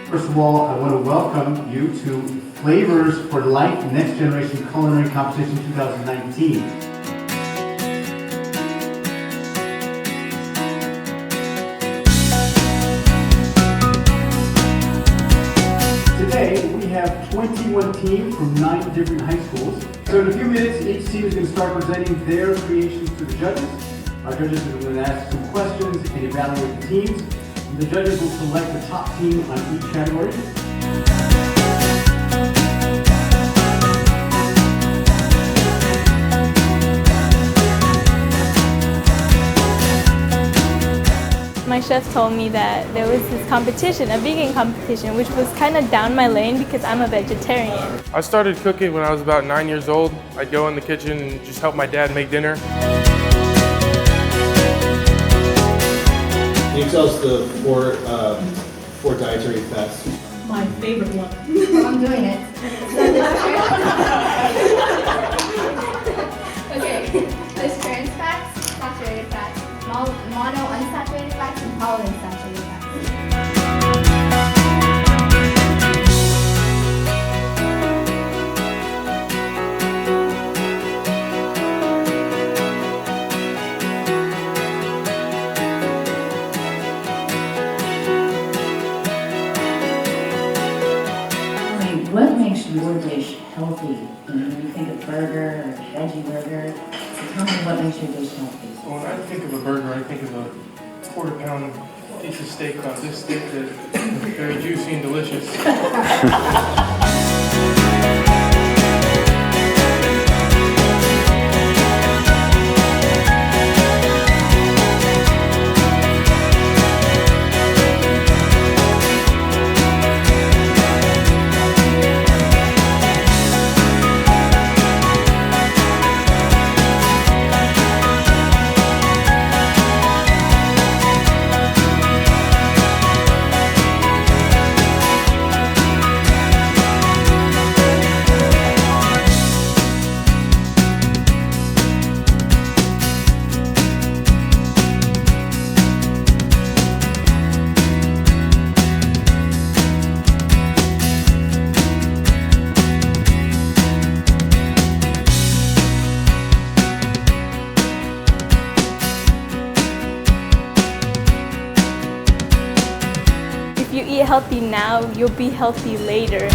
First of all, I want to welcome you to Flavors for Life Next Generation Culinary Competition 2019. Today, we have 21 teams from 9 different high schools. So in a few minutes, each team is going to start presenting their creations to the judges. Our judges are going to ask some questions and evaluate the teams. The judges will select the top team on each category. My chef told me that there was this competition, a vegan competition, which was kind of down my lane because I'm a vegetarian. I started cooking when I was about 9 years old. I'd go in the kitchen and just help my dad make dinner. Can you tell us the four dietary fasts? My favorite one. I'm doing it. Okay, there's trans fats, saturated fats, mono unsaturated fats, and polyunsaturated fats. What makes your dish healthy? When you think of burger or veggie burger, so tell me what makes your dish healthy. When I think of a burger, I think of a quarter-pound piece of steak on this thick that's very juicy and delicious. If you eat healthy now, you'll be healthy later.